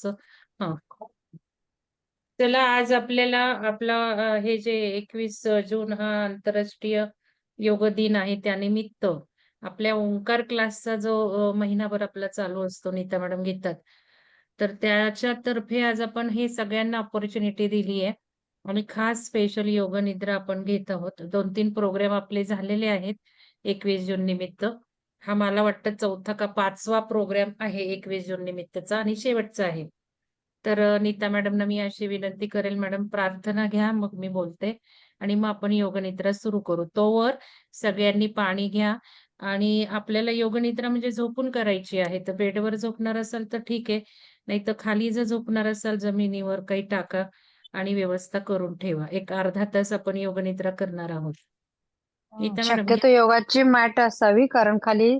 हा. चला आज आपल्याला आपला हे जे 21 जून हा आंतरराष्ट्रीय योग दिन आहे त्यानिमित्त आपल्या ओंकार क्लासचा जो महिनाभर आपला चालू असतो नीता मॅडम घेतात. तर त्याच्यातर्फे आज आपण हे सगळ्यांना अपॉर्च्युनिटी दिली आहे आणि खास स्पेशल योग निद्रा आपण घेत आहोत. 2-3 प्रोग्राम आपले झालेले आहेत 21 जून निमित्त. हा मला वाटतं 4था का 5वा प्रोग्राम आहे 21 जून निमित्तचा आणि शेवटचा आहे. तर नीता मॅडमना मी अशी विनंती करेल, मॅडम प्रार्थना घ्या, मग मी बोलते आणि मग आपण योगनिद्रा सुरू करू. तोवर सगळ्यांनी पाणी घ्या आणि आपल्याला योगनिद्रा म्हणजे झोपून करायची आहे. तर बेडवर झोपणार असाल तर ठीक आहे. नाहीतर खाली जर झोपणार असाल जमिनीवर काही टाका आणि व्यवस्था करून ठेवा. एक अर्धा तास आपण योगनिद्रा करणार आहोत. नीता मॅडम घ्या. शक्यतो योगाची मॅट असावी, कारण खाली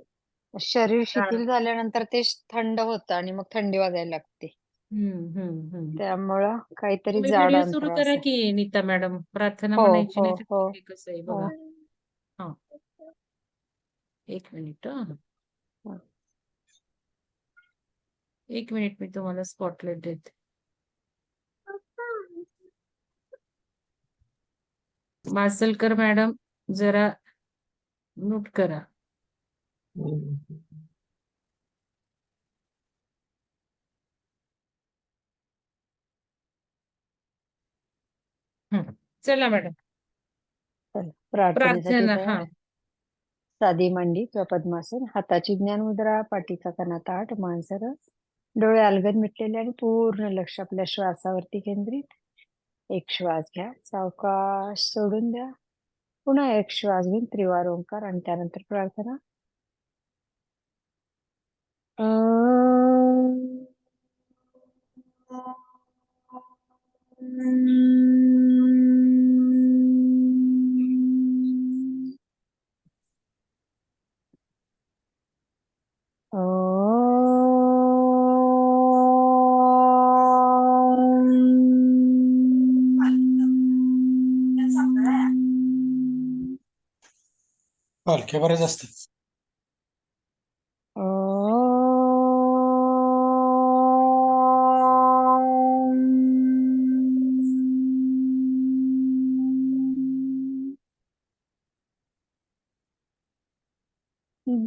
शरीर गार. शिथिल झाल्यानंतर ते थंड होतं आणि मग थंडी वाजायला लागते. हम्म. त्यामुळं काहीतरी तुम्ही जाड व्हिडिओ सुरू अंतर करा असं. की नीता मॅडम. प्रार्थना हो म्हणायची हो नाही तर हो हे कसं आहे हो बघा. हा. 1 मिनिट. 1 मिनिट मी तुम्हाला स्पॉटलाइट देते. मासलकर मॅडम जरा नोट करा. चला मॅडम. चला, प्रार्थनेसाठी प्रार्थना. हा. तयार. साधी मांडी किंवा पद्मासन, हाताची ज्ञान मुद्रा, पाठीचा कणा ताठ, मान सरळ, डोळे अलगद मिटलेले आणि पूर्ण लक्ष आपल्या श्वासावरती केंद्रित. एक श्वास घ्या, सावकाश सोडून द्या. पुन्हा एक श्वास घेऊन त्रिवार ओंकार आणि त्यानंतर प्रार्थना. पालख्या बऱ्याच असतात.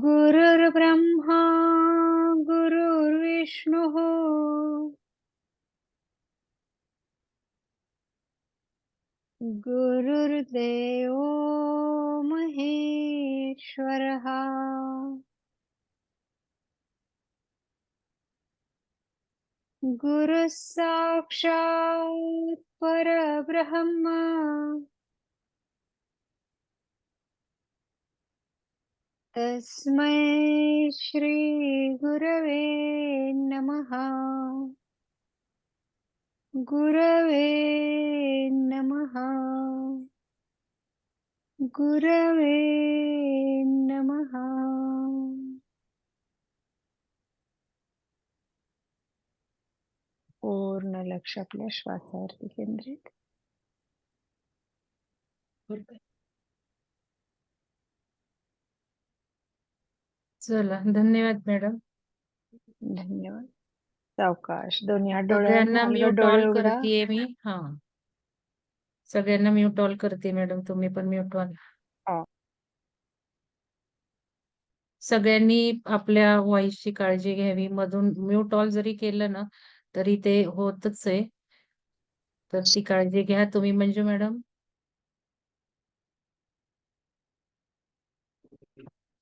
गुरुर्ब्रह्मा गुरुर्विष्णुः गुरुर्देवो महेश्वरः. गुरुः साक्षात् परब्रह्म तस्मै श्री गुरवे नमः. गुरवे नमः. गुरवे नमः. पूर्ण लक्ष आपल्या श्वासावरती केंद्रित. चला धन्यवाद मॅडम. धन्यवाद. सावकाश दोन्ही हात डोळ्यावर सगळ्यांना घ्या, अलगद म्यूट डोळे ऑल उघडा. करतेय मी. हा. सगळ्यांना म्यूट ऑल करते मॅडम, तुम्ही पण म्यूट ऑल. हा. सगळ्यांनी आपल्या व्हॉइसची काळजी घ्यावी. मधून म्यूट ऑल जरी केलं ना तरी ते होतच आहे. तर ती काळजी घ्या तुम्ही. मंजू मॅडम.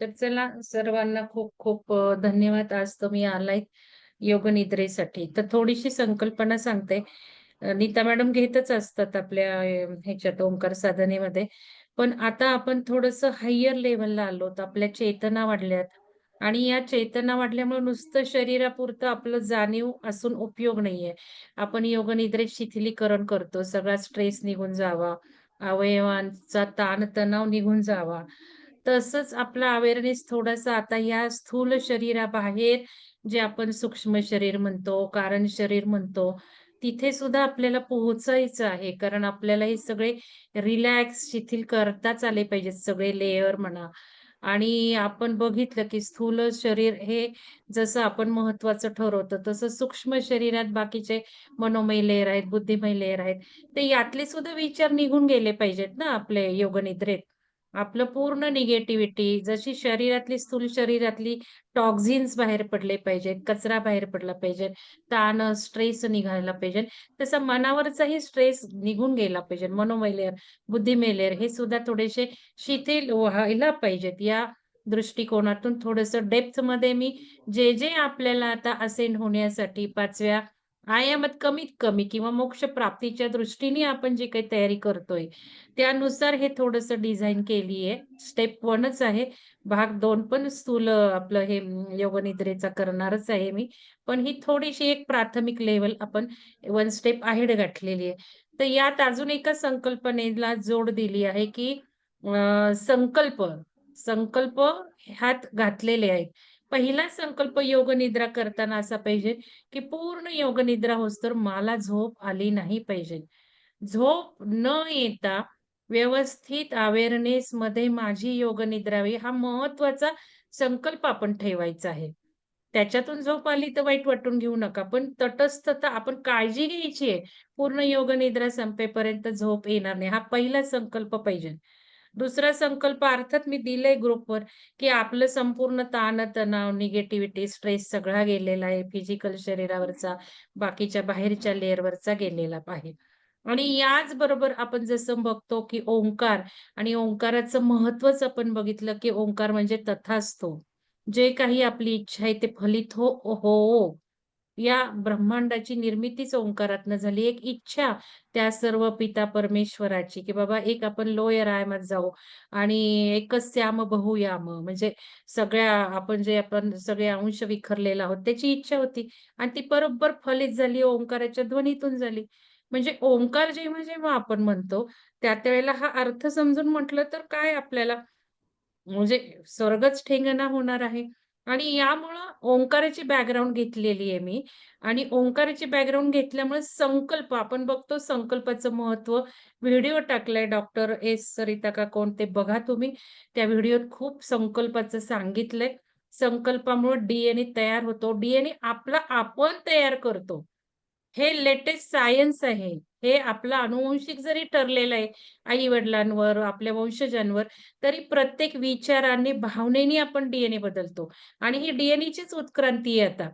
तर चला सर्वांना खूप खूप धन्यवाद. आज तुम्ही आलाय योग निद्रेसाठी. तर थोडीशी संकल्पना सांगते. नीता मॅडम घेतच असतात आपल्या ह्याच्यात ओंकार साधनेमध्ये. पण आता आपण थोडस हायर लेवलला आलो. आपल्या चेतना वाढल्यात आणि या चेतना वाढल्यामुळे नुसतं शरीरापुरतं आपलं जाणीव असून उपयोग नाहीये. आपण योग निद्रेत शिथिलीकरण करतो. सगळा स्ट्रेस निघून जावा, अवयवांचा ताणतणाव निघून जावा. तसंच आपला अवेअरनेस थोडासा आता या स्थूल शरीराबाहेर जे आपण सूक्ष्म शरीर म्हणतो, कारण शरीर म्हणतो, तिथे सुद्धा आपल्याला पोहोचायचं आहे. कारण आपल्याला हे सगळे रिलॅक्स, शिथिल करताच आले पाहिजेत. सगळे लेयर म्हणा, आणि आपण बघितलं की स्थूल शरीर हे जसं आपण महत्वाचं ठरवतो, तसं सूक्ष्म शरीरात बाकीचे मनोमय लेयर आहेत, बुद्धिमय लेयर आहेत. ते यातले सुद्धा विचार निघून गेले पाहिजेत ना आपले योगनिद्रेत. आपलं पूर्ण निगेटिव्हिटी जशी शरीरातली स्थूल शरीरातली टॉक्झिन्स बाहेर पडले पाहिजेत, कचरा बाहेर पडला पाहिजे, ताण, स्ट्रेस निघायला पाहिजे. तसा मनावरचाही स्ट्रेस निघून गेला पाहिजे. मनोमय लेयर, बुद्धिमय लेयर हे सुद्धा थोडेसे शिथिल व्हायला पाहिजेत. या दृष्टिकोनातून थोडंसं डेप्थमध्ये मी जे आपल्याला आता असेंड होण्यासाठी 5व्या आयामात कमीत कमी किंवा मोक्ष प्राप्तीच्या दृष्टीने आपण जी काही तयारी करतोय, त्यानुसार हे थोडंसं डिझाइन केली आहे. स्टेप 1च आहे. भाग 2 पण स्थूल आपलं हे योगनिद्रेचा करणारच आहे मी. पण ही थोडीशी एक प्राथमिक लेव्हल आपण 1 स्टेप अहेड गाठलेली आहे. तर यात अजून एका संकल्पनेला जोड दिली आहे, की संकल्प, संकल्प ह्यात घातलेले आहेत. पहिला संकल्प योगनिद्रा करताना असा पाहिजे, की पूर्ण योगनिद्रा होईस्तोवर मला झोप आली नाही पाहिजे. झोप न येता व्यवस्थित अवेअरनेसमध्ये माझी योगनिद्रा व्हावी हा महत्त्वाचा संकल्प आपण ठेवायचा आहे. त्याच्यातून झोप आली तर वाईट वाटून घेऊ नका. पण तटस्थता आपण काळजी घ्यायची आहे. पूर्ण योगनिद्रा संपेपर्यंत झोप येणार नाही. हा पहिला संकल्प पाहिजे. दुसरा संकल्प अर्थात मी दिलंय ग्रुपवर, की आपलं संपूर्ण ताण-तणाव, निगेटिव्हिटी, स्ट्रेस सगळा गेलेला आहे. फिजिकल शरीरावरचा, बाकीच्या बाहेरच्या लेयरवरचा गेलेला आहे. आणि याचबरोबर आपण जसं बघतो, की ओंकार आणि ओंकाराचं महत्त्वच आपण बघितलं, की ओंकार म्हणजे तथास्तु. जे काही आपली इच्छा आहे ते फलित हो. या ब्रह्मांडाची निर्मितीच ओंकारातनं झाली. एक इच्छा त्या सर्व पिता परमेश्वराची, की बाबा एक आपण लोयर आयामात जाऊ आणि एकच श्याम बहुयाम म्हणजे आपण सगळे अंश विखरलेला आहोत, त्याची इच्छा होती आणि ती बरोबर फलित झाली ओंकाराच्या ध्वनीतून झाली. म्हणजे ओंकार जेव्हा-जेव्हा आपण म्हणतो, त्या हा अर्थ समजून म्हटलं तर काय आपल्याला म्हणजे स्वर्गच ठेंगणा होणार आहे आणि यामुळं ओंकाराची बॅकग्राऊंड घेतलेली आहे मी आणि ओंकाराची बॅकग्राऊंड घेतल्यामुळे संकल्प आपण बघतो संकल्पाचं महत्त्व व्हिडिओ टाकलाय डॉक्टर एस. सरिता का कोण ते बघा तुम्ही. त्या व्हिडिओत खूप संकल्पाचं सांगितलंय. संकल्पामुळे डी तयार होतो. डी आपला आपण तयार करतो. हे लेटेस्ट सायन्स आहे. हे आपलं आनुवंशिक जरी ठरलेलं आहे, आई-वडिलांवर, आपल्या वंशजांवर, तरी प्रत्येक विचाराने, भावनेने आपण डी बदलतो आणि ही डी उत्क्रांती आहे आता.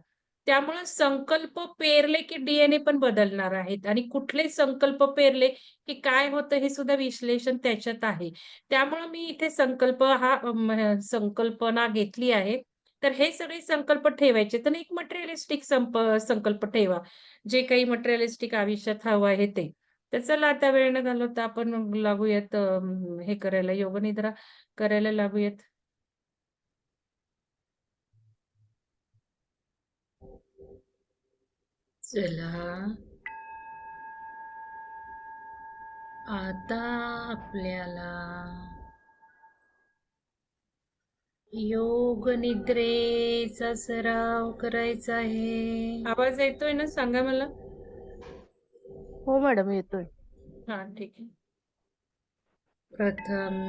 त्यामुळे संकल्प पेरले की डी पण बदलणार आहेत आणि कुठले संकल्प पेरले की काय होतं हे सुद्धा विश्लेषण त्याच्यात आहे. त्यामुळे मी इथे संकल्पना घेतली आहे. तर हे सगळे संकल्प ठेवायचे. तर एक मटेरिअलिस्टिक संकल्प ठेवा. जे काही मटेरिअलिस्टिक आयुष्यात हवं आहे ते. तर चला आता वेळ न घालवता आपण मग लागूयात हे करायला योगनिद्रा करायला लागूयात. चला. आता आपल्याला योग निद्रेचा सराव करायचा आहे. आवाज येतोय ना? सांगा मला. हो मॅडम, येतोय. हा, ठीक आहे. प्रथम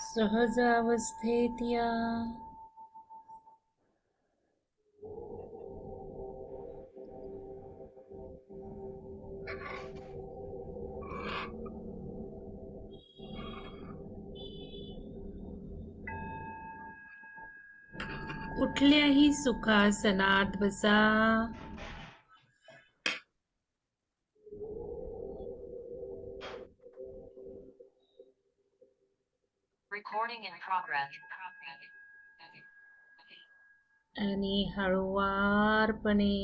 सहज अवस्थेत या. कुठल्याही सुखासनात बसा. Recording in progress. आणि हळुवारपणे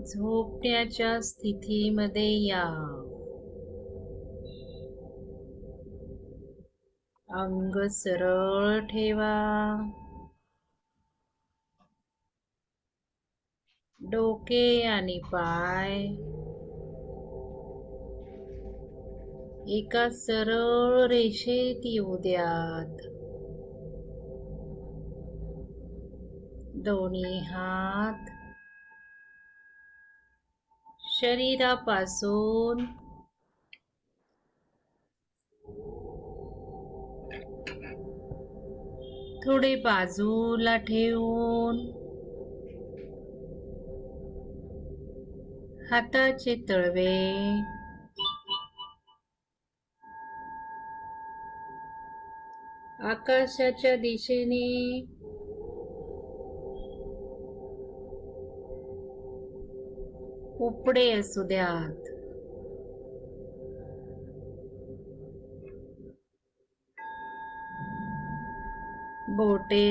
झोपण्याच्या स्थितीमध्ये या. अंग सरळ ठेवा. डोके आणि पाय एका सरळ रेषेत येऊ द्यात. दोन्ही हात शरीरापासून थोडे बाजूला ठेवून हाताचे तळवे आकाशाच्या दिशेने उपडे असू द्यात. बोटे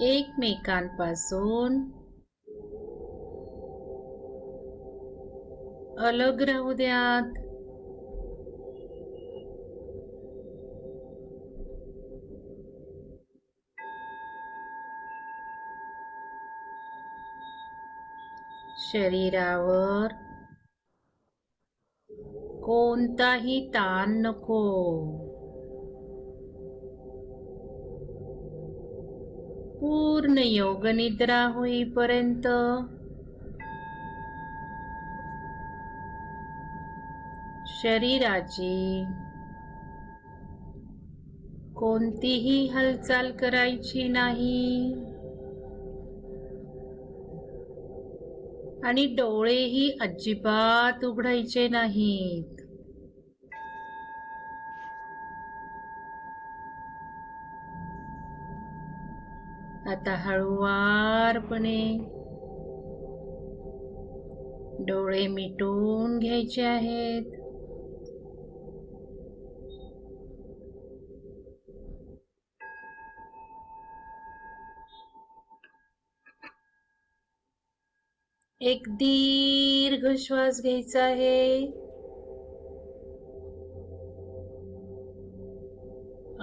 एकमेकांपासून अलग राहू द्यात. शरीरावर कोणताही ताण नको. पूर्ण योग निद्रा होईपर्यंत शरीराची कोणतीही हालचाल करायची नाही आणि डोळेही अजिबात उघडायचे नाहीत. आता हळुवारपणे डोळे मिटून घ्यायचे आहेत. एक दीर्घ श्वास घ्यायचा आहे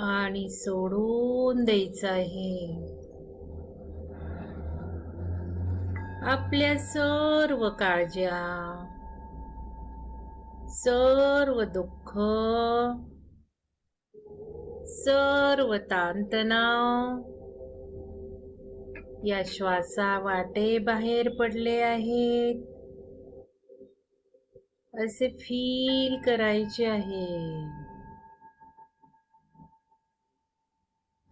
आणि सोडून द्यायचा आहे. आपल्या सर्व काळज्या, सर्व दुःख, सर्व ताणतणाव या श्वासावाटे बाहेर पडले आहेत असे फील करायचे आहे.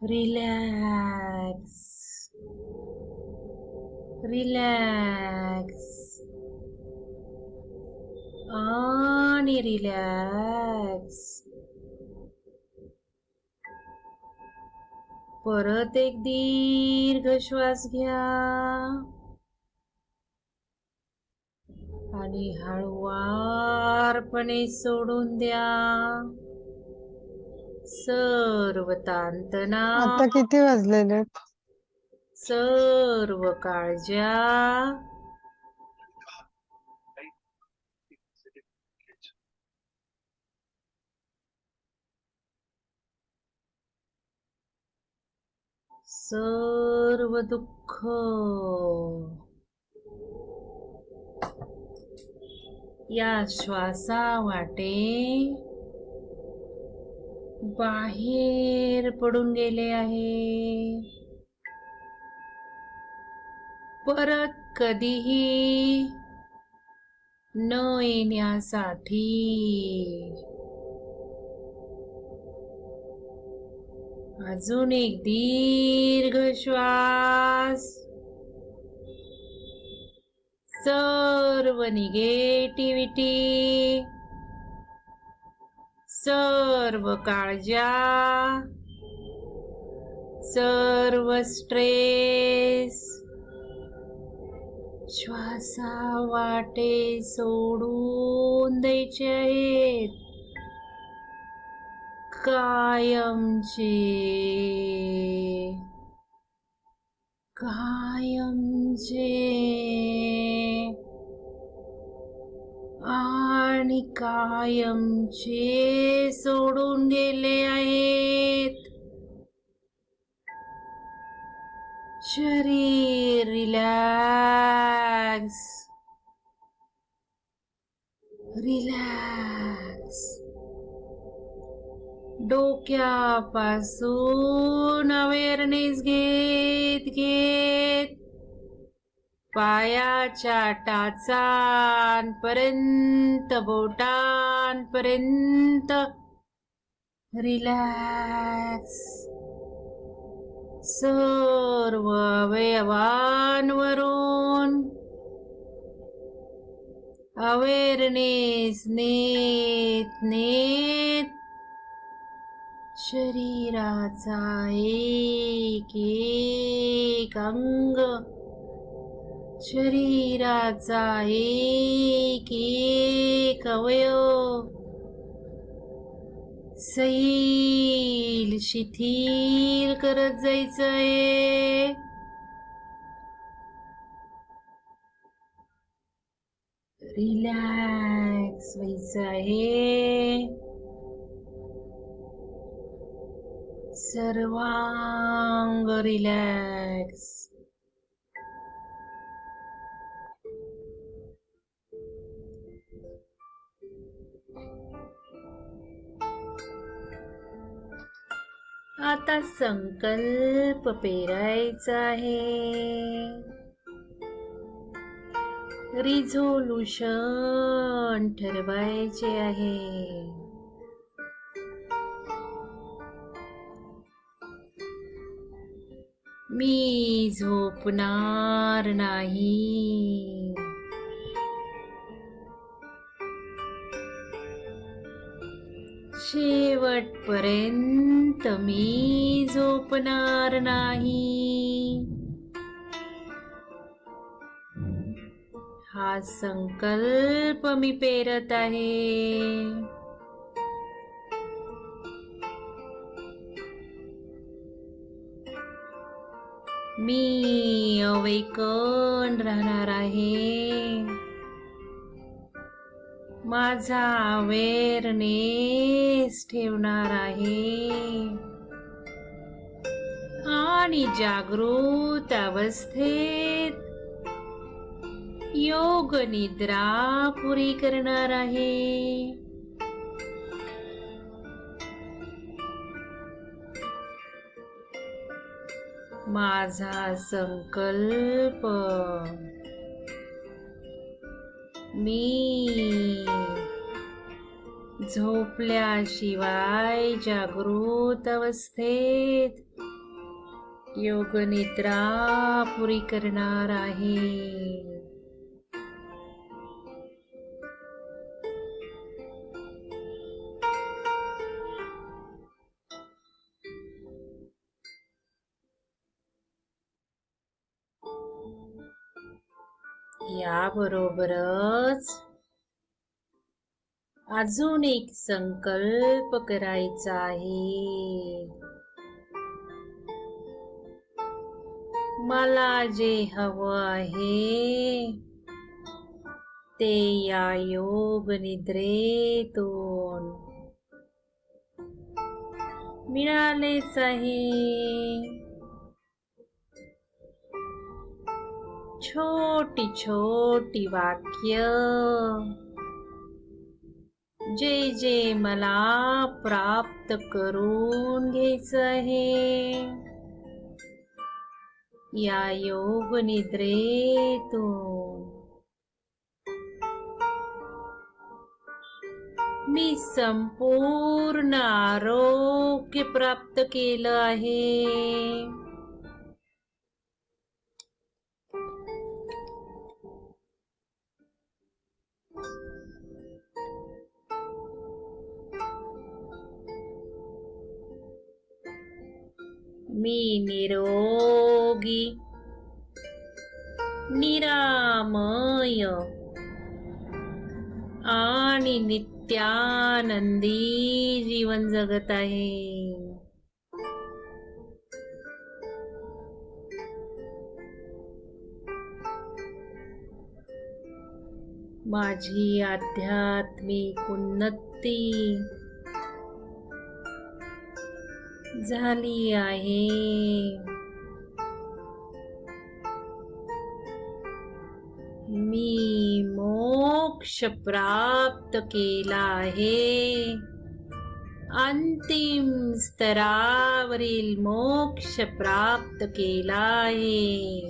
रिलॅक्स, रिलॅक्स आणि रिलॅक्स. परत एक दीर्घ श्वास घ्या आणि हळुवारपणे सोडून द्या. सर्व ताणतणाव, आता किती वाजलेले आहेत? सर्व काळज्या, सर्व दुःख या श्वासावाटे बाहेर पडून गेले आहे. परत कधीही न येण्यासाठी अजून एक दीर्घ श्वास. सर्व निगेटिव्हिटी, सर्व काळज्या, सर्व स्ट्रेस श्वासावाटे सोडून द्यायचे आहेत कायमचे, कायमचे आणि कायमचे सोडून गेले आहेत. शरीर रिलॅक्स, रिलॅक्स. डोक्यापासून अवेअरनेस घेत घेत पायाच्या टाचांपर्यंत बोटांपर्यंत रिलॅक्स. सर्व अवयवांवरून अवेअरनेस नेत नेत शरीराचा एक एक अंग, शरीराचा एक एक अवयव सैल शिथिल करत जायचंय. रिलॅक्स व्हायचं आहे. सर्वांग रिलॅक्स. आता संकल्प पेरायचा आहे. रिझोल्यूशन ठरवायचे आहे. मी झोपणार नाही. शेवटपर्यंत मी झोपणार नाही. हा संकल्प मी पेरत आहे. मी अवेकन राहणार आहे. माझा अवेअरनेस ठेवणार आहे आणि जागृत अवस्थेत योग निद्रा पुरी करणार आहे. माझा संकल्प मी झोपल्याशिवाय जागृत अवस्थेत योग निद्रा पुरी करणार आहे. याबरोबरच अजून एक संकल्प करायचा आहे. मला जे हवं आहे ते या योग निद्रेतून मिळालेच आहे. छोटी छोटी वाक्य जे जे मला प्राप्त करून घ्यायचं आहे या योग निद्रेतून. मी संपूर्ण आरोग्य प्राप्त केलं आहे. मी निरोगी निरामय आणि नित्यानंदी जीवन जगत आहे. माझी आध्यात्मिक उन्नती झाली आहे. मी मोक्ष प्राप्त केला आहे. अंतिम स्तरावरील मोक्ष प्राप्त केला आहे.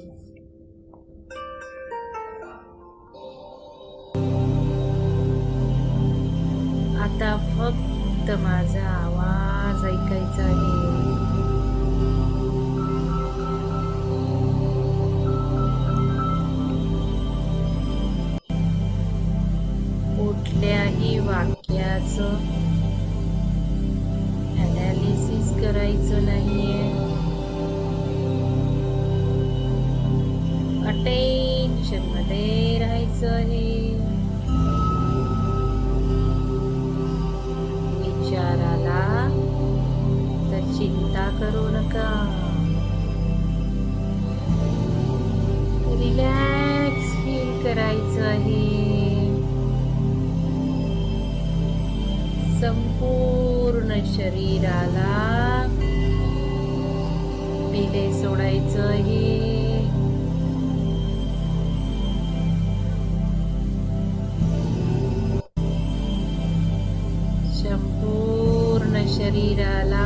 आता फक्त माझा आवाज ऐकायचा आहे. कुठल्याही वाक्याचं अनालिसिस करायचं नाहीये. अटेन्शन मध्ये राहायचं आहे. विचाराला तर चिंता करू नका. रिलॅक्स फील करायचं आहे. संपूर्ण शरीराला पिले सोडायचं आहे. संपूर्ण शरीराला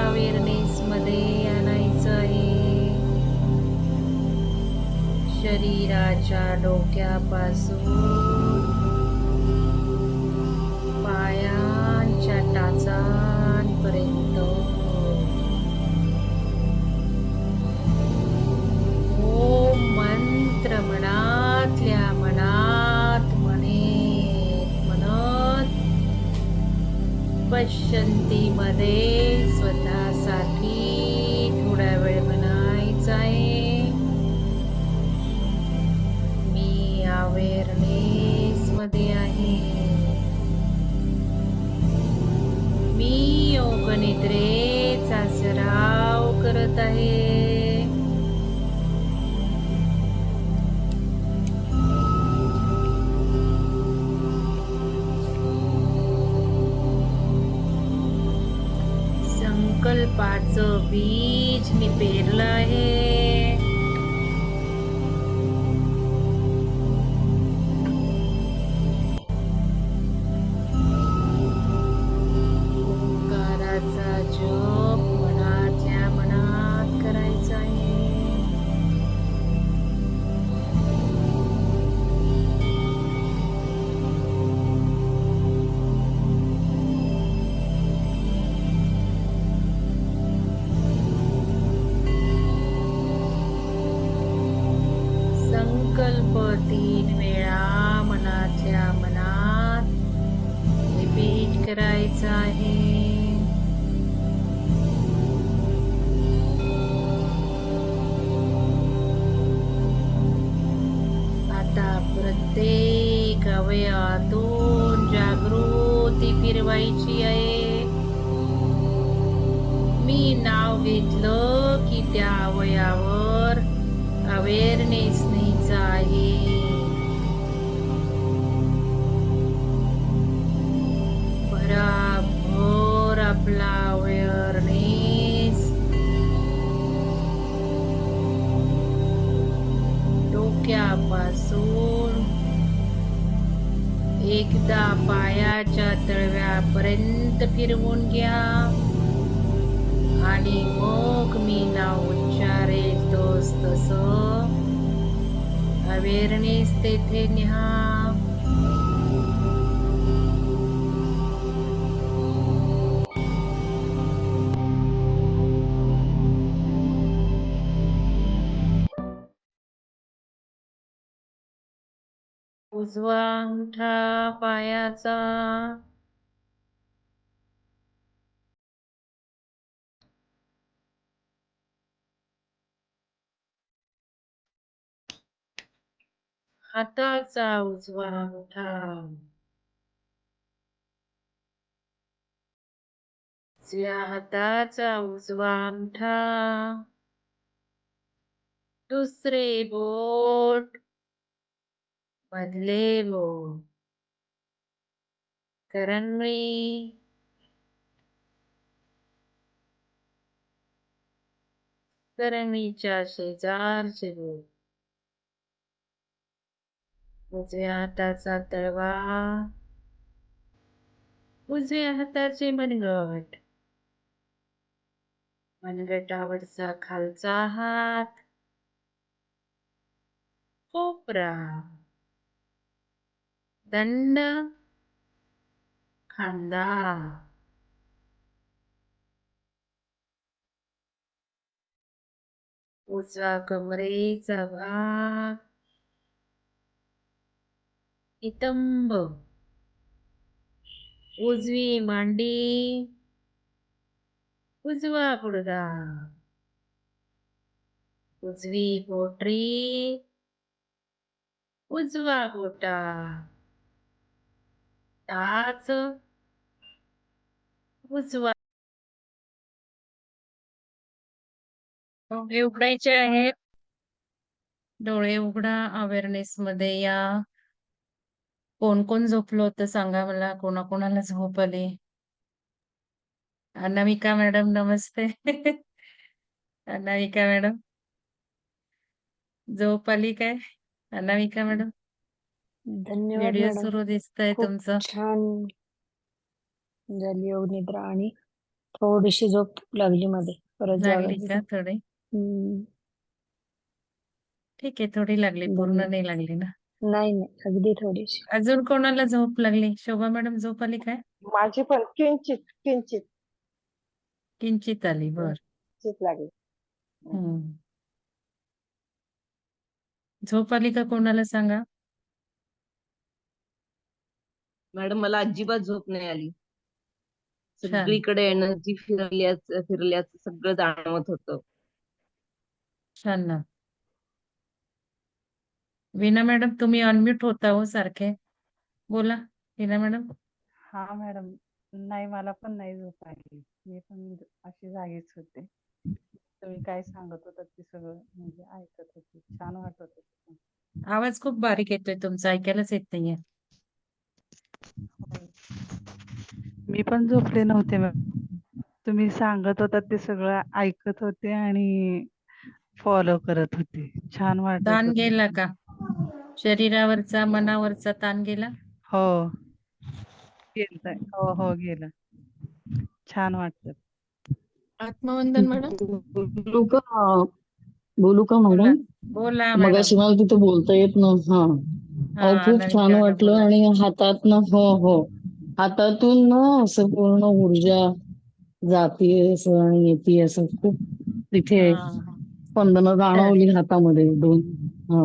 अवेअरनेस मध्ये आणायचं आहे. शरीराच्या डोक्यापासून पायांच्या टाचांपर्यंत ओम मंत्र मनातल्या मनात म्हणत पश्चंतीमध्ये स्वतःसाठी थोडा वेळ म्हणायचा आहे. मी अवेअरनेस मध्ये आहे. मी योग निद्रेचा सराव करत आहे. संकल्पाचं बीज मी पेरलं आहे. ओंकाराचा जप मनातल्या मनात करायचा आहे. संकल्प 3 वेळा मनातल्या मनात रिपीट करायचा आहे. आता प्रत्येक अवयवातून जागृती फिरवायची आहे. मी नाव घेतलं की त्या अवयवावर अवेअरनेस न्यायचा आहे. भराभर आपला अवेअरनेस डोक्यापासून एकदा पायाच्या तळव्यापर्यंत फिरवून घ्या आणि मग मी नाव उच्चारेल तसं अवेअरनेस तेथे न्या. उजवा अंगठा पायाचा हाताचा उजवा अंगठा उजव्या हाताचा उजवा अंगठा दुसरे बोट मधले बोट करंगळी करंगळीच्या शेजारचे बोट उजव्या हाताचा तळवा उजव्या हाताचे मनगट मनगटावरचा खालचा हात कोपरा दंड खांदा. उजवा कमरेचा भाग. नितंब. उजवी मांडी. उजवा गुडघा. उजवी पोटरी. उजवा गोटा. टाच. उजवा. डोळे उघडायचे आहेत. डोळे उघडा. अवेअरनेस मध्ये या. कोण कोण झोपलं होतं सांगा मला. कोणाकोणाला झोप आली. अनामिका मॅडम नमस्ते. अनामिका मॅडम झोप आली काय? अनामिका मॅडम धन्यवाद व्हिडिओ मॅडम. सुरू दिसतंय खूप तुमचं. छान झाली योग निद्रा आणि थोडीशी झोप लागली मध्ये परत जागा लागली का झाली. थोडी? हम्म. ठीक आहे, थोडी लागली, पूर्ण धन्यवाद. नाही लागली ना. नाही नाही अगदी थोडीशी. अजून कोणाला झोप लागली? शोभा मॅडम झोप आली काय? माझी पण किंचित किंचित किंचित आली. बर. किंचित लागली. हम्म. झोप आली का कोणाला सांगा. मॅडम मला अजिबात झोप नाही आली. छान. सगळीकडे एनर्जी फिरल्याचं सगळं जाणवत होतं. छान ना. वीणा मॅडम तुम्ही अनम्यूट होता हो सारखे. बोला वीणा मॅडम. हा मॅडम, नाही मला पण नाही झोप आली. मी पण अशी जागीच होते. तुम्ही काय सांगत होतात ते सगळं म्हणजे ऐकत होते. छान वाटत होतं. आवाज खूप बारीक येतोय तुमचा, ऐकायलाच येत नाहीये. मी पण झोपले नव्हते मॅम. तुम्ही सांगत होतात ते सगळं ऐकत होते आणि फॉलो करत होते. छान वाटत ताण होतं. गेला का? शरीरावरचा, मनावरचा ताण गेला? हो गेलं. हो हो गेलं. छान वाटत. आत्मवंदन मॅडम बोलू का बोलू का बोला. मॅडम? बोला मगाशी मॅडम. मला तिथे बोलता येत नव्हतं. हा अहो खूप अनामिका छान मॅडम वाटलं बोला. आणि हातातनं हो हातातून ना असं पूर्ण ऊर्जा जातीये असं आणि येते असं खूप तिथे हा स्पंदनं जाणवली हातामध्ये दोन. हा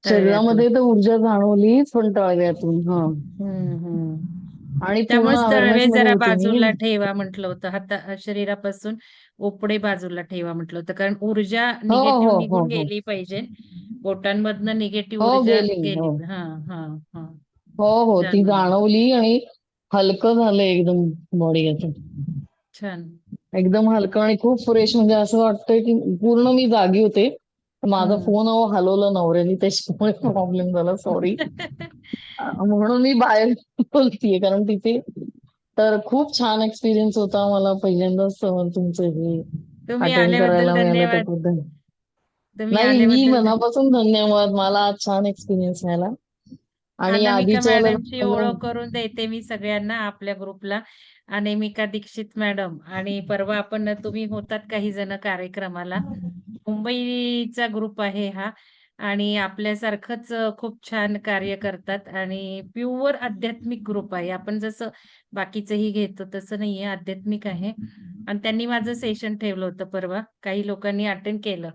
तळव्यातून. शरीरामध्ये तर ऊर्जा जाणवलीच पण तळव्यातून. हा हम्म. आणि पूर्ण त्यामुळेच अवेअरनेस तळवे मध्ये जरा होते मी. बाजूला ठेवा म्हटलं होतं. शरीरापासून ओपडे बाजूला ठेवा म्हटलं होतं, कारण ऊर्जा हो निगेटिव्ह हो हो निघून हो गेली पाहिजे. बोटांमधनं निगेटिव्ह हो ऊर्जा गेली. गेली. हो हा हा हा. हो ती जाणवलं. जाणवली आणि हलकं झालं एकदम बॉडी याचं. छान. एकदम हलकं आणि खूप फ्रेश म्हणजे असं वाटतंय की पूर्ण मी जागी होते. माझा हम्म. फोन हलवला नवऱ्याने त्याच्यामुळे प्रॉब्लेम झाला. सॉरी. म्हणून मी बाहेर बोलतीये कारण तिथे तर खूप छान एक्सपिरियन्स होता. मला पहिल्यांदाच तुमचं हे तुम्ही अटेंड आल्याबद्दल करायला मिळालं धन्यवाद. त्याबद्दल. तुम्ही नाही मी आल्याबद्दल मनापासून धन्यवाद. मला आज छान एक्सपिरियन्स मिळाला आणि अनामिका आधीच्या मॅडमची ओळख करून देते मी सगळ्यांना आपल्या ग्रुपला. अनामिका दीक्षित मॅडम. आणि परवा आपण तुम्ही होतात काही जण कार्यक्रमाला. मुंबईचा ग्रुप आहे हा आणि आपल्यासारखंच खूप छान कार्य करतात आणि प्युअर आध्यात्मिक ग्रुप आहे. आपण जसं बाकीचंही घेतो तसं नाहीये, आध्यात्मिक आहे. आणि त्यांनी माझं सेशन ठेवलं होतं परवा. काही लोकांनी अटेंड केलं.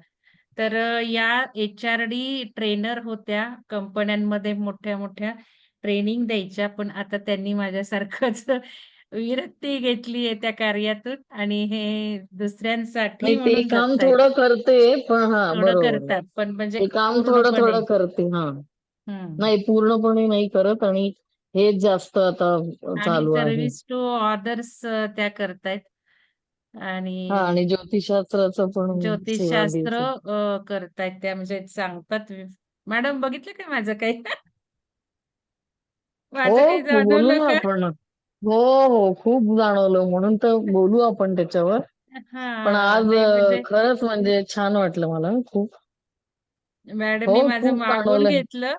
तर या HRD ट्रेनर होत्या, कंपन्यांमध्ये मोठ्या मोठ्या ट्रेनिंग द्यायच्या, पण आता त्यांनी माझ्यासारखंच विरक्ती घेतली आहे त्या कार्यातून आणि हे दुसऱ्यांसाठी नाही ते म्हणून काम जगतायत. थोडं करते पण हा थोडं बरोबर करतात, पण म्हणजे ते काम थोडं पूर्णपणे. थोडं करते. हा हम्म. नाही पूर्णपणे नाही करत आणि हेच जास्त आता आणि चालू आहे. सर्व्हिस टू ऑदर्स त्या करतायत हा आणि आणि ज्योतिषशास्त्राचं पण सेवा ज्योतिषशास्त्र द्यायचं. करतायत त्या, म्हणजे सांगतात. मॅडम बघितलं काय माझं काही? हो माझं काही बोलू जाणवलं ना का? आपण. हो हो खूप जाणवलं म्हणून तर बोलू आपण त्याच्यावर. पण हा आज नाही म्हणजे खरंच म्हणजे छान वाटलं मला खूप. हो मॅडमनी माझं खूप मागून जाणवलं. घेतलं.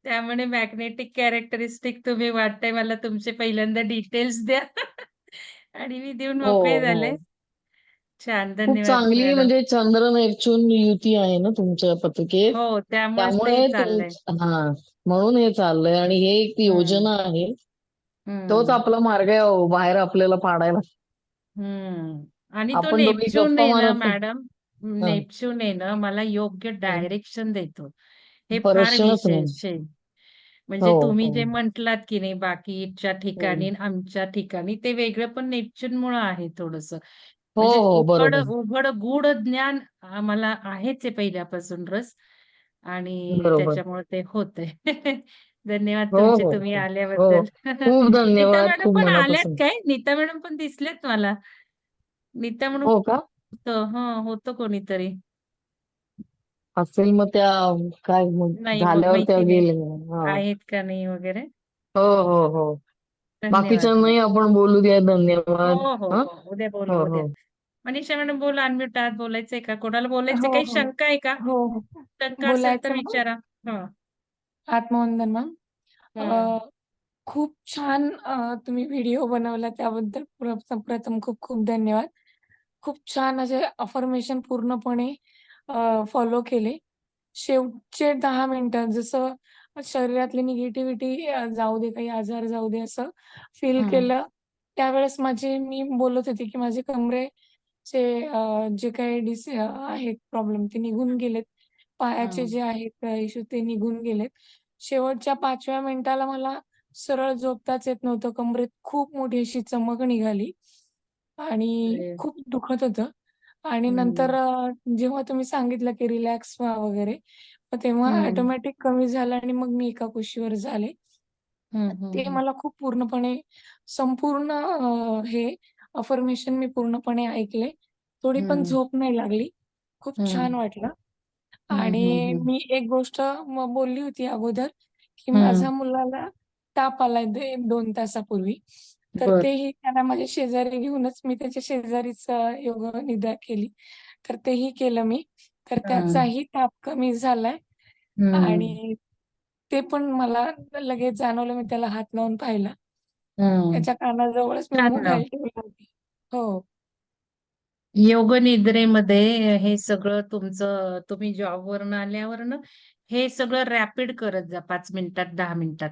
त्यामुळे मॅग्नेटिक कॅरेक्टरिस्टिक तुम्ही वाटतंय मला, तुमचे पहिल्यांदा डिटेल्स द्या. आणि मी देऊन हो मोकळे हो झाले. छान, खूप धन्यवाद चांगली मॅडम. म्हणजे चंद्र नेपच्यून युती आहे ना तुमच्या पत्रिकेत. हो, त्यामुळेच ते त्यामुळे चाललंय. हा म्हणून हे चाललंय आणि हे एक हम्म. योजना आहे तोच हम्म आपला मार्ग आहे हो, बाहेर आपल्याला पाडायला. आणि तो आपण दोघी नेपच्यून गप्पा आहे ना मारत मॅडम, हं, नेपच्यून आहे ना मला योग्य हं. डायरेक्शन देतो. हे फार प्रश्नच नाही. विशेष आहे. म्हणजे हो तुम्ही हो जे म्हटलात की नाही बाकीच्या ठिकाणी हं. आणि आमच्या ठिकाणी ते वेगळं पण नेपच्यून मुळे आहे थोडस. हो म्हणजे हो उघड बरोबर उघड गूढ ज्ञान आम्हाला आहेच आहे पहिल्यापासून रस आणि बरोबर. त्याच्यामुळे ते होतंय. धन्यवाद हो तुमचे हो तुम्ही हो हो. आल्याबद्दल. खूप नीता धन्यवाद, मॅडम खूप पण आल्यात मनापासून. काय? नीता मॅडम पण दिसलेत मला. नीता म्हणून हो का? होतं कोणीतरी. असेल मग त्या, काय मग नाही झाल्यावर त्या माहिती नाही गेले. हा आहेत का नाही वगैरे. हो हो हो. धन्यवाद मॅडम. बाकीच्यांनाही आपण बोलू द्या. हो धन्यवाद. हो हा हो उद्या बोलू हो उद्या. हो मनीषा मॅडम बोला, अनम्यूट आहात, बोलायचंय का? कोणाला बोलायचंय? हो काही हो शंका आहे का? हो हो शंका असेल तर बोलायचं मग विचारा. हा आत्मवंदन मॅम. हम्म खूप छान तुम्ही व्हिडिओ बनवला त्याबद्दल प्रथम खूप खूप धन्यवाद. खूप छान असे अफर्मेशन पूर्णपणे फॉलो केले. शेवटचे 10 मिनिटं जसं शरीरातली निगेटिव्हिटी जाऊ दे, काही आजार जाऊ दे असं फील हम्म केलं. त्यावेळेस मी बोलत होते, की माझे कमरेचे जे काही आहेत प्रॉब्लेम ते निघून गेलेत. पायाचे हम्म जे आहेत इश्यू ते निघून गेलेत. शेवटच्या 5व्या मिनिटाला मला सरळ झोपताच येत नव्हतं. कमरेत खूप मोठी अशी चमक निघाली आणि अरे, खूप दुखत होतं. आणि नंतर हम्म जेव्हा तुम्ही सांगितलं, की रिलॅक्स व्हा वगैरे, मग तेव्हा हम्म ऑटोमॅटिक कमी झालं आणि मग मी एका कुशीवर झाले. ते हम्म मला खूप पूर्णपणे संपूर्ण हे अफर्मेशन मी पूर्णपणे ऐकले. थोडी पण हम्म झोप नाही लागली. खूप छान हम्म वाटलं. आणि हम्म मी एक गोष्ट बोलली होती अगोदर, की हम्म माझ्या मुलाला ताप आलाय 2 तासापूर्वी. तर बर तेही त्याला माझ्या शेजारी घेऊनच मी त्याच्या शेजारीच योग निद्रा केली. तर तेही केलं मी. तर हम्म त्याचाही ताप कमी झालाय हम्म आणि ते पण मला लगेच जाणवलं. मी त्याला हात लावून पाहिला. हम्म त्याच्या कानाजवळच मी छान ना. मोबाईल ठेवला होता. हो. योग निद्रेमध्ये हे सगळं तुमचं तुम्ही जॉबवरून आल्यावरनं हे सगळं रॅपिड करत जा 5 मिनिटात, 10 मिनिटात.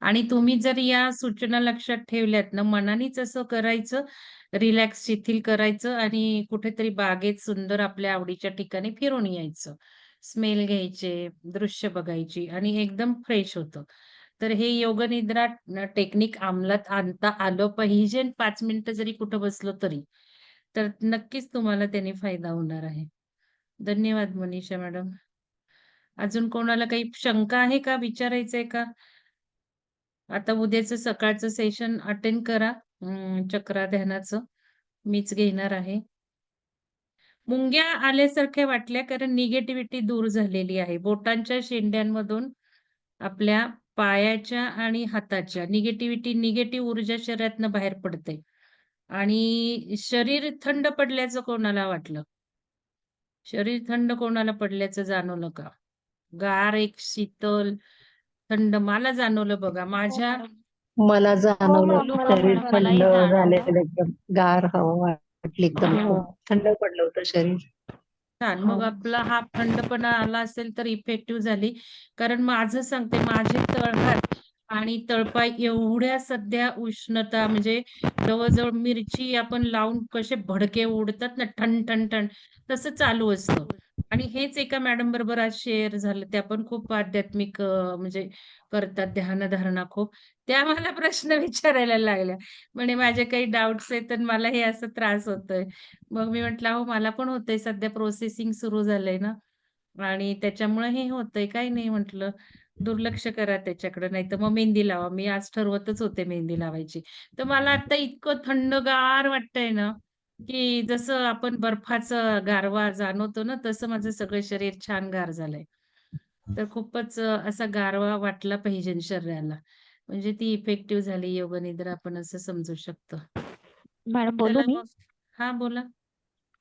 आणि तुम्ही जर या सूचना लक्षात ठेवल्यात ना, मनानेच असं करायचं, रिलॅक्स शिथिल करायचं आणि कुठेतरी बागेत सुंदर आपल्या आवडीच्या ठिकाणी फिरून यायचं. स्मेल घ्यायचे, दृश्य बघायची आणि एकदम फ्रेश होतं. तर हे योग निद्रा टेक्निक अंमलात आणता आलं पाहिजे 5 मिनिटं जरी कुठं बसलो तरी. तर नक्कीच तुम्हाला त्याने फायदा होणार आहे. धन्यवाद मनीषा मॅडम. अजून कोणाला काही शंका आहे का? विचारायचंय का? आता उद्याचं सकाळचं सेशन अटेंड करा. चक्रा ध्यानाचं. मीच घेणार आहे. मुंग्या आल्यासारख्या वाटल्या कारण निगेटिव्हिटी दूर झालेली आहे. बोटांच्या शेंड्यांमधून आपल्या पायाच्या आणि हाताच्या निगेटिव्ह ऊर्जा शरीरातनं बाहेर पडते. आणि शरीर थंड पडल्याचं कोणाला वाटलं? शरीर थंड कोणाला पडल्याचं जाणवलं का? गार एक शीतल, थंड मला जाणवलं बघा. हो माझ्या मॅडम. मला हो जाणवलं मॅम, मला शरीर पण थंड मलाही जाणवलं. झालेलं, एकदम गार हवा वाटली, एकदम हो. थंड पडलं होतं शरीर. छान. हो. मग आपला हा थंडपणा आला असेल तर इफेक्टिव्ह झाली. कारण माझं सांगते माझे तळहात आणि तळपाय एवढ्या सध्या उष्णता म्हणजे जवळ-जवळ मिरची आपण लावून कसे भडके उडतात ना ठण, ठण, ठण तसं चालू असतं. आणि हेच एका मॅडम बरोबर आज शेअर झालं. त्या पण खूप आध्यात्मिक म्हणजे करतात ध्यानधारणा खूप. त्या मला प्रश्न विचारायला लागल्या. म्हणे माझे काही डाउट्स आहेत आणि मला हे असं त्रास होतोय. मग मी म्हटलं, "अहो मला पण होतंय सध्या प्रोसेसिंग सुरू झालंय ना आणि त्याच्यामुळे हे होतंय." "काही नाही," म्हटलं, "दुर्लक्ष करा त्याच्याकडे नाहीतर मग मेहंदी लावा." मी आज ठरवतच होते मेहंदी लावायची. तर मला आता इतकं थंडगार वाटतंय ना, की जसं आपण बर्फाचा गारवा जाणवतो ना, तसं माझं सगळं शरीर छान गार झालंय. तर खूपच असा गारवा वाटला पाहिजे शरीराला. म्हणजे ती इफेक्टिव्ह झाली योग निद्रा आपण असं समजू शकतो. मॅडम बोलू चला मी? मग हां, बोला.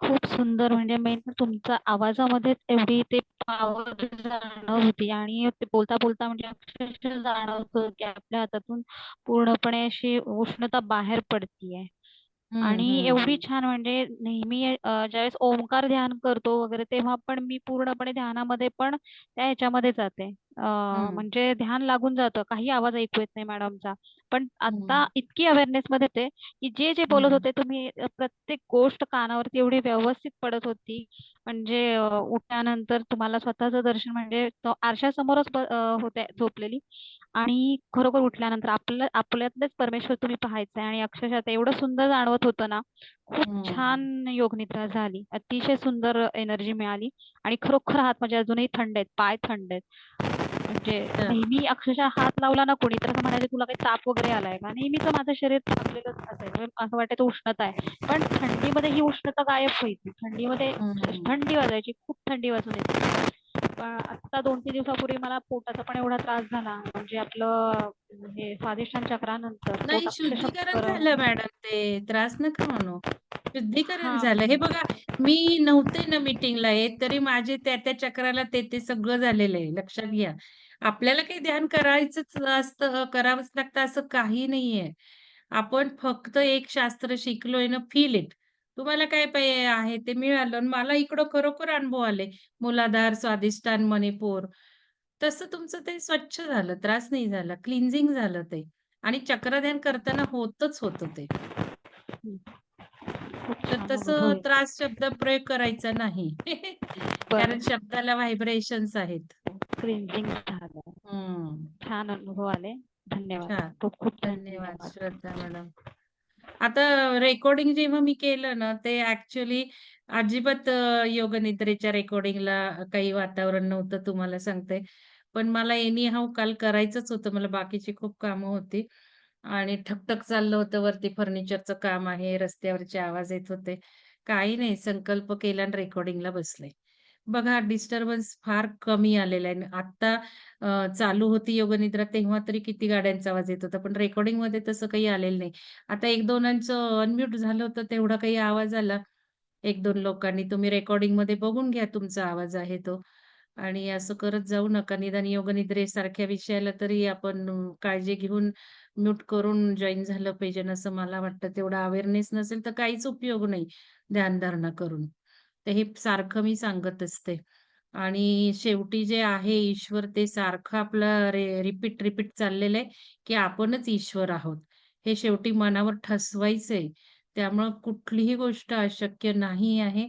खूप सुंदर म्हणजे मेन तुमच्या आवाजामध्येच एवढी ते पॉवर जाणवत होती आणि ते बोलता म्हणजे अक्षरशः जाणवत होतं की आपल्या हातातून पूर्णपणे अशी उष्णता बाहेर पडतीये. हं, आणि हं. एवढी छान म्हणजे नेहमी ज्यावेळेस ओंकार ध्यान करतो वगैरे तेव्हा पण मी पूर्णपणे ध्यानामध्ये पण त्या ह्याच्यामध्ये जाते. म्हणजे ध्यान लागून जातं, काही आवाज ऐकू येत नाही मॅडमचा. पण आता हम्म. इतकी अवेअरनेस मध्ये येते की जे बोलत हम्म. होते तुम्ही, प्रत्येक गोष्ट कानावरती एवढी व्यवस्थित पडत होती. म्हणजे उठल्यानंतर तुम्हाला स्वतःचं दर्शन, म्हणजे आरशासमोरच होते झोपलेली, आणि खरोखर उठल्यानंतर आपल्यातलेच परमेश्वर तुम्ही पाहायचाय, आणि अक्षरशः ते एवढं सुंदर जाणवत होतं ना. खूप हम्म. छान योगनिद्रा झाली, अतिशय सुंदर एनर्जी मिळाली. आणि खरोखर हात माझे अजूनही थंड आहेत, पाय थंड आहेत. म्हणजे अच्छा. नेहमी अक्षरशः हात लावला ना कोणी तर असं म्हणायचे तुला काही ताप वगैरे आलाय का, नेहमीच माझं शरीर तापलेलंच असायचं, असं वाटायचं उष्णता आहे. पण थंडीमध्ये ही उष्णता गायब व्हायची, थंडीमध्ये हम्म. थंडी वाजायची, खूप थंडी वाजून यायची. पण आता 2-3 दिवसापूर्वी मला पोटाचा पण एवढा त्रास झाला, म्हणजे आपलं हे स्वादिष्टान चक्रानंतर पोट नाही, अक्षरशः शुद्धीकरण झालं मॅडम, ते त्रास नका म्हणू. शुद्धीकरण झालं. हे बघा, मी नव्हते ना मीटिंगला येत, तरी माझे त्या चक्राला ते सगळं झालेलं आहे. लक्षात घ्या. आपल्याला काही ध्यान करायचंच असतं, करावंच लागतं असं काही नाहीये. आपण फक्त एक शास्त्र शिकलोय ना, फील इट. तुम्हाला काय आहे ते मिळालं आणि मला इकडं खरोखर अनुभव आले. मूलाधार, स्वादिष्टान, मणिपूर. तसं तुमचं ते स्वच्छ झालं, त्रास नाही झाला, क्लिन्झिंग झालं ते. आणि चक्रध्यान करताना होतच होतं ते. खूप तर छान अनुभव तसं आहे. त्रास शब्द प्रयोग करायचा नाही. कारण बरं, शब्दाला व्हायब्रेशन्स आहेत. क्लिन्झिंग झालं. हं. छान अनुभव आले. धन्यवाद, छान. खूप खूप धन्यवाद धन्यवाद. श्रद्धा मॅडम. आता रेकॉर्डिंग जेव्हा मी केलं ना, ते ॲक्चुअली अजिबात योगनिद्रेच्या रेकॉर्डिंगला काही वातावरण नव्हतं तुम्हाला सांगते. पण मला एनी हाऊ काल करायचंच होतं. मला बाकीची खूप कामं होती आणि ठकठक चाललं होतं. वरती फर्निचरचं काम आहे, रस्त्यावरचे आवाज येत होते. काही नाही, संकल्प केला आणि रेकॉर्डिंगला बसले. बघा, डिस्टर्बन्स फार कमी आलेला आहे. आत्ता चालू होती योगनिद्रा तेव्हा तरी किती गाड्यांचा आवाज येत होता. पण रेकॉर्डिंगमध्ये तसं काही आलेलं नाही. आता 1-2 अनम्यूट झालं होतं, तेवढा काही आवाज आला. 1-2 लोकांनी. तुम्ही रेकॉर्डिंगमध्ये बघून घ्या तुमचा आवाज आहे तो. आणि असं करत जाऊ नका. निदान योगनिद्रेसारख्या विषयाला तरी आपण काळजी घेऊन म्यूट करून जॉइन झालं पाहिजे असं मला वाटतं. तेवढा अवेअरनेस नसेल तर काहीच उपयोग नाही ध्यानधारणा करून. तर हे सारखं मी सांगत असते. आणि शेवटी जे आहे ईश्वर ते सारखं आपलं रिपीट चाललेलं आहे, की आपणच ईश्वर आहोत. हे शेवटी मनावर ठसवायचंय. त्यामुळं कुठलीही गोष्ट अशक्य नाही आहे.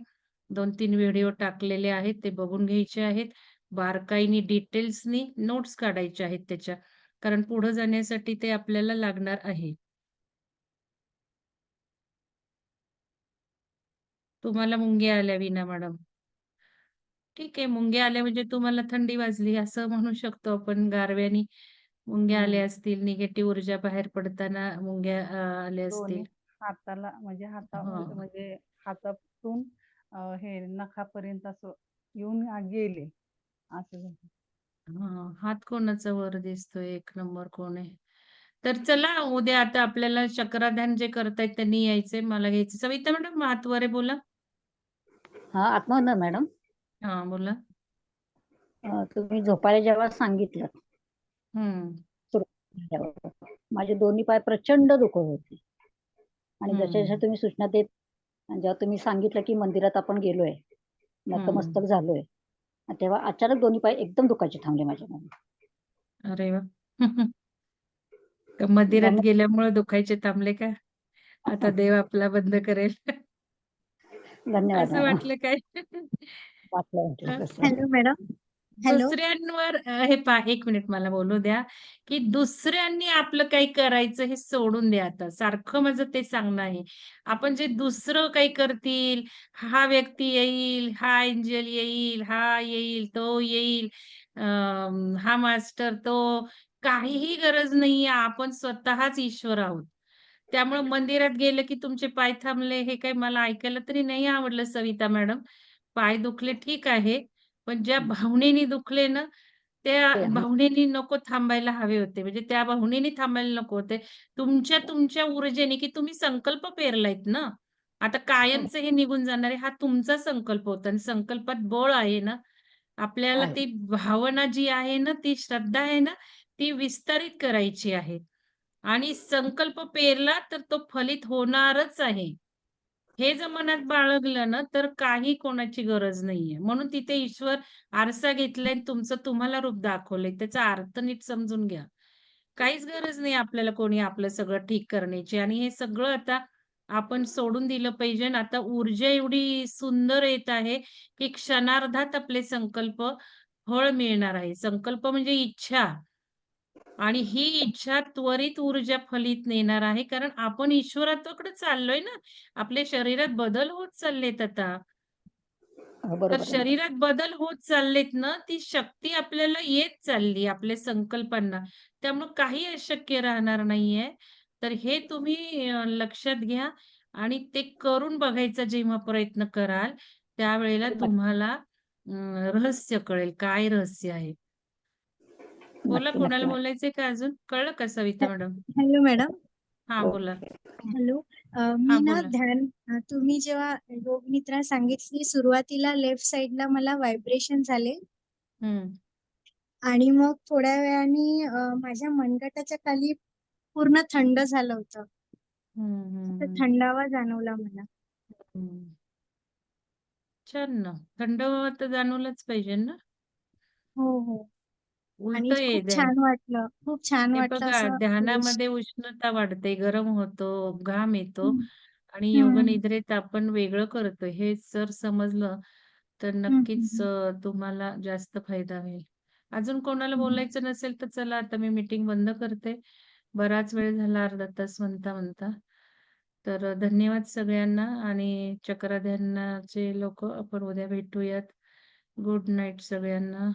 2-3 व्हिडिओ टाकलेले आहेत, ते बघून घ्यायचे आहेत. बारकाईने, डिटेल्सनी नोट्स काढायच्या आहेत त्याच्या. कारण पुढे जाण्यासाठी ते आपल्याला लागणार आहे. तुम्हाला मुंग्या आल्या वीणा मॅडम. ठीक आहे, मुंग्या आल्या म्हणजे तुम्हाला थंडी वाजली असं म्हणू शकतो आपण गारव्यानी. मुंग्या आल्या असतील, निगेटिव्ह ऊर्जा बाहेर पडताना मुंग्या आल्या असतील. दोन्ही हाताला म्हणजे हां. म्हणजे हातातून हे नखापर्यंत असं येऊन गेले असं झालं. हां, हात कोणाचा वर दिसतोय, एक नंबर कोण आहे? तर चला, उद्या आता आपल्याला चक्रध्यान जे करतायत त्यांनी यायचंय, मला घ्यायचं. सविता मॅडम हात वर आहे, बोला. हा आत्मवंदन मॅडम. हां, बोला. तुम्ही झोपायला जेव्हा सांगितलं हं, सुरुवात झाल्यावर, माझे दोन्ही पाय प्रचंड दुखत होते. आणि जशा जशा हं, तुम्ही सूचना देत, आणि जेव्हा तुम्ही सांगितलं की मंदिरात आपण गेलोय, हं. नतमस्तक झालोय, तेव्हा अचानक दोन्ही पाय एकदम दुखायचे थांबले माझ्या. अरे वाह! मंदिरात त्यामुळे गेल्यामुळे दुखायचे थांबले का? आता देव आपला बंद करेल. धन्यवाद असं मॅडम. वाटलं काय? वाटलं अ, तसं. Hello madam. हॅलो. दुसऱ्यांवर हे पहा, 1 मिनिट मला बोलू द्या, की दुसऱ्यांनी आपलं काही करायचं हे सोडून द्या आता. सारखं माझं ते सांगणं आहे. आपण जे दुसरं काही करतील, हा व्यक्ती येईल, हा एंजल येईल, हा येईल, तो येईल, हा मास्टर, तो काहीही गरज नाहीये. आपण स्वतःच ईश्वर आहोत. त्यामुळे मंदिरात गेलं की तुमचे पाय थांबले, हे काही मला ऐकायला तरी नाही आवडलं सविता मॅडम. पाय दुखले ठीक आहे, पण ज्या भावनेने दुखले ना, त्या ते भावनेनी नको थांबायला हवे होते. म्हणजे त्या भावनेनी थांबायला नको होते. तुमच्या ऊर्जेने, की तुम्ही संकल्प पेरलायत ना, आता कायमचं हे निघून जाणार आहे, हा तुमचा संकल्प होता आणि संकल्पात बळ आहे ना. आपल्याला आहे. ती भावना जी आहे ना, ती श्रद्धा आहे ना, ती विस्तारित करायची आहे आणि संकल्प पेरला तर तो फलित होणारच आहे. हे जर मनात बाळगलं ना, तर काही कोणाची गरज नाहीये. म्हणून तिथे ईश्वर आरसा घेतलाय आणि तुमचं तुम्हाला रूप दाखवलंय. त्याचा अर्थ नीट समजून घ्या. काहीच गरज नाही आपल्याला कोणी आपलं सगळं ठीक करण्याची आणि हे सगळं आता आपण सोडून दिलं पाहिजे आणि आता ऊर्जा एवढी सुंदर येत आहे, की क्षणार्धात आपले संकल्प फळ मिळणार आहे. संकल्प म्हणजे इच्छा आणि ही इच्छा त्वरित ऊर्जा फलित नेणार आहे. कारण आपण ईश्वरत्वाकडे चाललोय ना. आपल्या शरीरात बदल होत चाललेत आता. तर बरोबर आहे मॅडम. शरीरात बदल होत चाललेत ना, ती शक्ती आपल्याला येत चालली आपल्या संकल्पांना. त्यामुळं काही अशक्य राहणार नाहीये. तर हे तुम्ही लक्षात घ्या आणि ते करून बघायचा जेव्हा प्रयत्न कराल, त्यावेळेला तुम्हाला रहस्य कळेल, काय रहस्य आहे. बोला, नक्की कोणाला नक्की मॅडम. बोलायचंय का अजून? कळलं का सविता मॅडम? Hello madam. हां, बोला. ओके. हॅलो. मी हां, ना बोला. तुम्ही जेव्हा योग निद्रा सांगितली सुरुवातीला लेफ्ट साइडला मला व्हायब्रेशन झाले हं. आणि मग थोड्या वेळाने माझ्या मनगटाच्या खाली पूर्ण थंड झालं होतं. हं, हं, असं हं. थंडावा जाणवला मला. हं. छान ना. थंड तर जाणवलंच पाहिजे ना. हो, हो. आणि उलटं आहे खूप ध्यान. छान वाटलं. खूप छान हे वाटलं बघा असं फ्रेश. ध्यानामध्ये उष्णता वाढते, गरम होतो, घाम येतो हं, आणि हं, योगनिद्रेत आपण वेगळं करतो. हे जर समजलं तर हं, नक्कीच हं, तुम्हाला जास्त फायदा होईल. अजून कोणाला हं. बोलायचं नसेल तर चला आता मी मीटिंग बंद करते. बराच वेळ झाला अर्धा तास म्हणता. तर धन्यवाद सगळ्यांना आणि चक्र ध्यानाचे लोकं आपण उद्या भेटूयात. गुड नाईट सगळ्यांना.